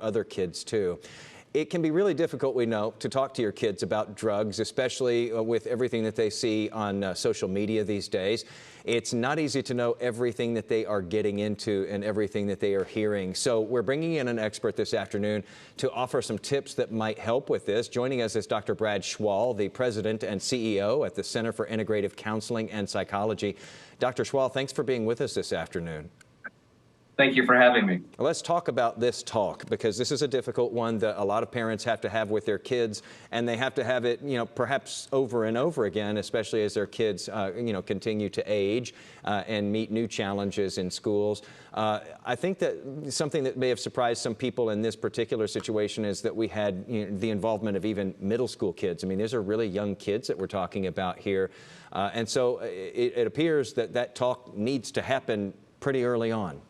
other kids too. It can be really difficult, we know, to talk to your kids about drugs, especially with everything that they see on social media these days. It's not easy to know everything that they are getting into and everything that they are hearing. So we're bringing in an expert this afternoon to offer some tips that might help with this. Joining us is Dr. Brad Schwall, the president and CEO at the Center for Integrative Counseling and Psychology. Dr. Schwall, thanks for being with us this afternoon. Thank you for having me. Let's talk about this talk, because this is a difficult one that a lot of parents have to have with their kids, and they have to have it, perhaps over and over again, especially as their kids, continue to age and meet new challenges in schools. I think that something that may have surprised some people in this particular situation is that we had the involvement of even middle school kids. I mean, these are really young kids that we're talking about here. And so it appears that that talk needs to happen pretty early on.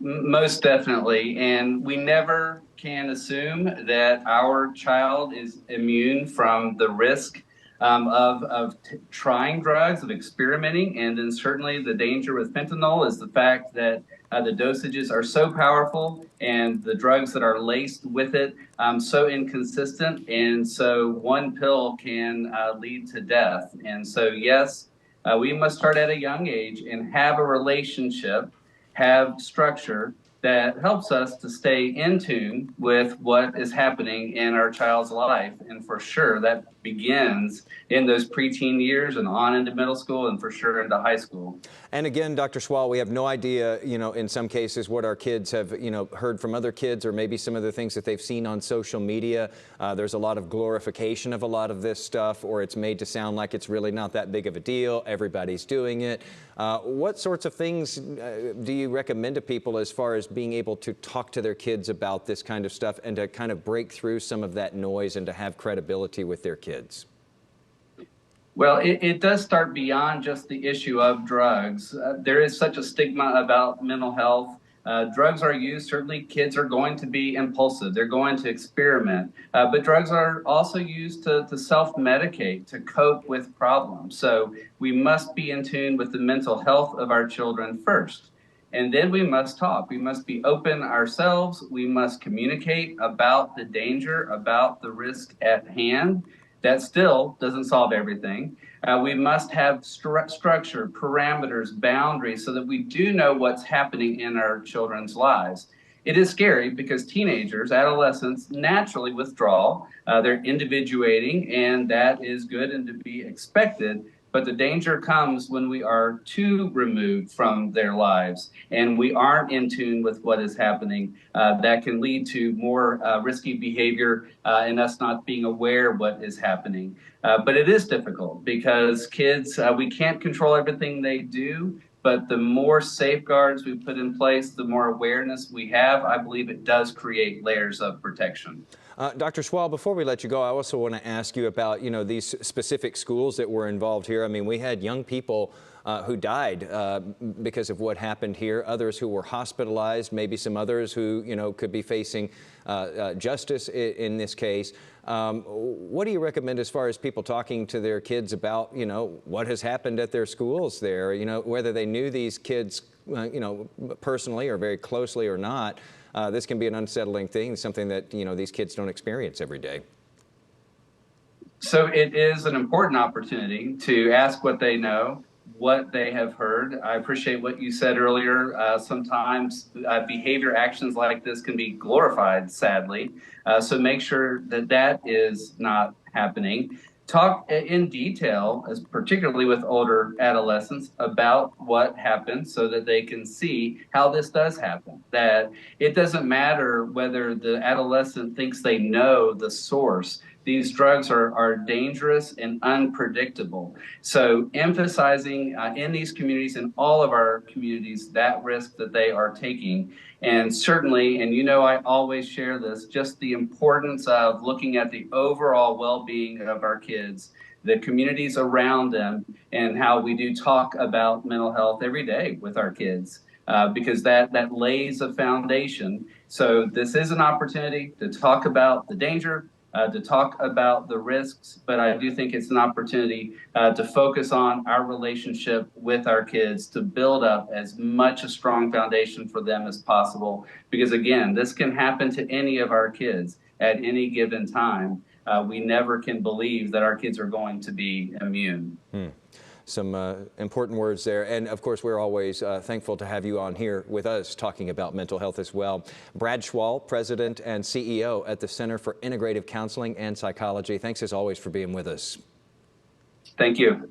Most definitely, and we never can assume that our child is immune from the risk of trying drugs, of experimenting, and then certainly the danger with fentanyl is the fact that the dosages are so powerful and the drugs that are laced with it so inconsistent, and so one pill can lead to death. And so yes, we must start at a young age and have a relationship, have structure that helps us to stay in tune with what is happening in our child's life. And for sure, that begins in those preteen years and on into middle school and for sure into high school. And again, Dr. Schwall, we have no idea, in some cases what our kids have, heard from other kids, or maybe some of the things that they've seen on social media. There's a lot of glorification of a lot of this stuff, or it's made to sound like it's really not that big of a deal. Everybody's doing it. What sorts of things do you recommend to people as far as being able to talk to their kids about this kind of stuff and to kind of break through some of that noise and to have credibility with their kids? Well, it does start beyond just the issue of drugs. There is such a stigma about mental health. Drugs are used. Certainly, kids are going to be impulsive. They're going to experiment. But drugs are also used to self-medicate, to cope with problems. So we must be in tune with the mental health of our children first. And then we must talk. We must be open ourselves. We must communicate about the danger, about the risk at hand. That still doesn't solve everything. We must have structure, parameters, boundaries, so that we do know what's happening in our children's lives. It is scary because teenagers, adolescents, naturally withdraw. They're individuating, and that is good and to be expected. But the danger comes when we are too removed from their lives and we aren't in tune with what is happening. That can lead to more risky behavior and us not being aware of what is happening. But it is difficult because kids, we can't control everything they do, but the more safeguards we put in place, the more awareness we have, I believe it does create layers of protection. Dr. Schwall, before we let you go, I also want to ask you about, these specific schools that were involved here. I mean, we had young people who died because of what happened here, others who were hospitalized, maybe some others who, could be facing justice in this case. What do you recommend as far as people talking to their kids about, what has happened at their schools there, whether they knew these kids, personally or very closely or not? This can be an unsettling thing, something that, these kids don't experience every day. So it is an important opportunity to ask what they know, what they have heard. I appreciate what you said earlier. Sometimes behavior actions like this can be glorified, sadly. So make sure that that is not happening. Talk in detail, particularly with older adolescents, about what happened so that they can see how this does happen. That it doesn't matter whether the adolescent thinks they know the source. These drugs are dangerous and unpredictable. So emphasizing in these communities, in all of our communities, that risk that they are taking. And certainly, and I always share this, just the importance of looking at the overall well-being of our kids, the communities around them, and how we do talk about mental health every day with our kids. Because that lays a foundation. So this is an opportunity to talk about the danger, to talk about the risks, but I do think it's an opportunity to focus on our relationship with our kids, to build up as much a strong foundation for them as possible. Because again, this can happen to any of our kids at any given time. We never can believe that our kids are going to be immune. Some important words there. And of course, we're always thankful to have you on here with us talking about mental health as well. Brad Schwall, President and CEO at the Center for Integrative Counseling and Psychology. Thanks as always for being with us. Thank you.